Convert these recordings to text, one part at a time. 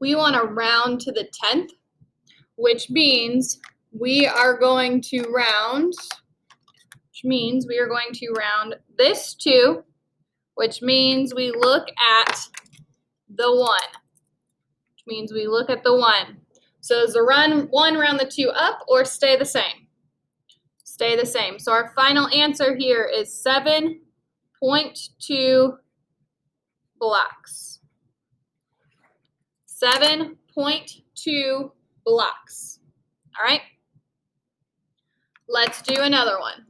we want to round to the 10th, which means we are going to round, this 2, which means we look at the 1, which means we look at the 1. So does the 1 round the 2 up or stay the same? Stay the same. So our final answer here is 7.2 blocks. 7.2 blocks. All right? Let's do another one.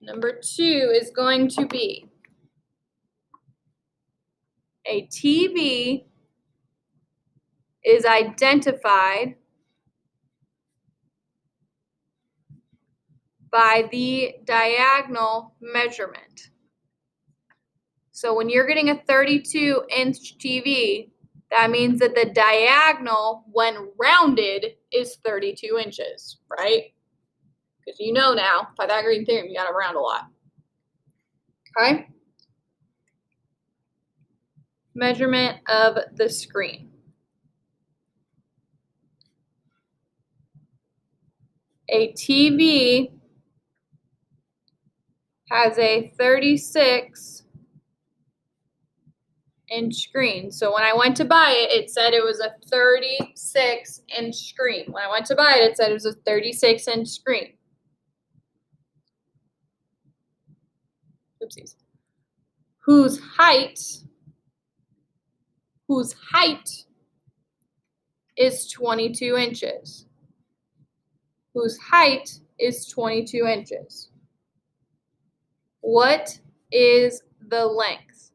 Number 2 is going to be a TV is identified by the diagonal measurement. So when you're getting a 32-inch TV, that means that the diagonal, when rounded, is 32 inches, right? Because you know now, Pythagorean theorem, you got to round a lot. Okay? Measurement of the screen. A TV has a 36-inch screen. So when I went to buy it, it said it was a 36-inch screen. When I went to buy it, it said it was a 36-inch screen. Oopsies. Whose height is 22 inches. Whose height is 22 inches. What is the length?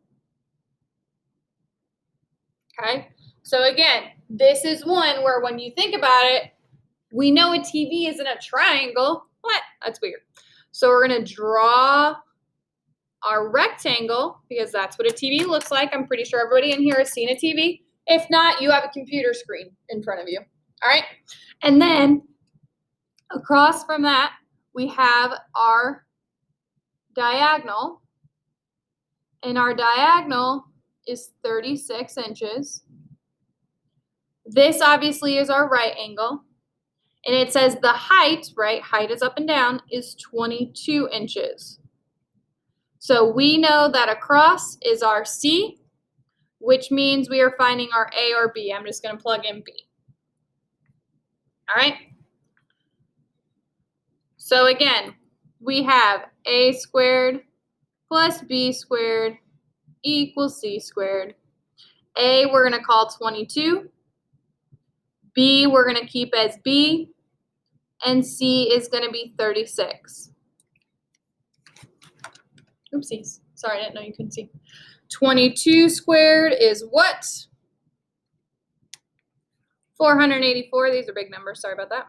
Okay, so again, this is one where when you think about it, we know a TV isn't a triangle. What? That's weird. So we're going to draw our rectangle because that's what a TV looks like. I'm pretty sure everybody in here has seen a TV. If not, you have a computer screen in front of you. All right, and then across from that, we have our diagonal, and our diagonal is 36 inches. This obviously is our right angle, and it says the height, right, height is up and down, is 22 inches. So we know that across is our C, which means we are finding our A or B. I'm just going to plug in B. All right? So again, we have A squared plus B squared equals C squared. A we're going to call 22. B we're going to keep as B. And C is going to be 36. Oopsies. Sorry, I didn't know you couldn't see. 22 squared is what? 484. These are big numbers. Sorry about that.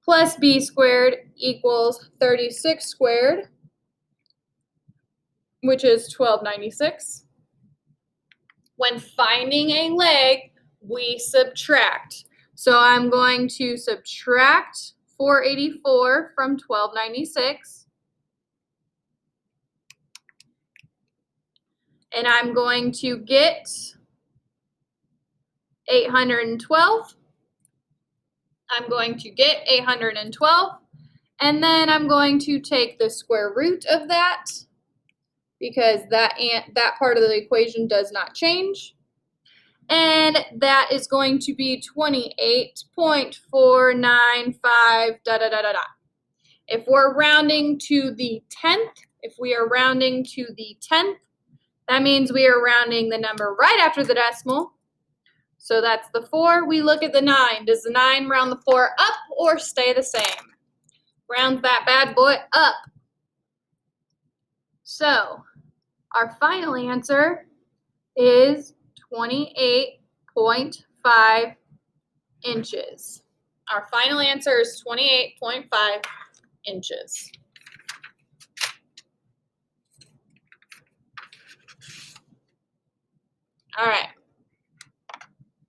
Plus B squared equals 36 squared, which is 1296. When finding a leg, we subtract. So I'm going to subtract 484 from 1296. And I'm going to get 812. I'm going to get 812. And then I'm going to take the square root of that because that part of the equation does not change. And that is going to be 28.495, If we're rounding to the 10th, that means we are rounding the number right after the decimal. So that's the 4. We look at the 9. Does the 9 round the 4 up or stay the same? Round that bad boy up. So our final answer is 28.5 inches. Our final answer is 28.5 inches. All right.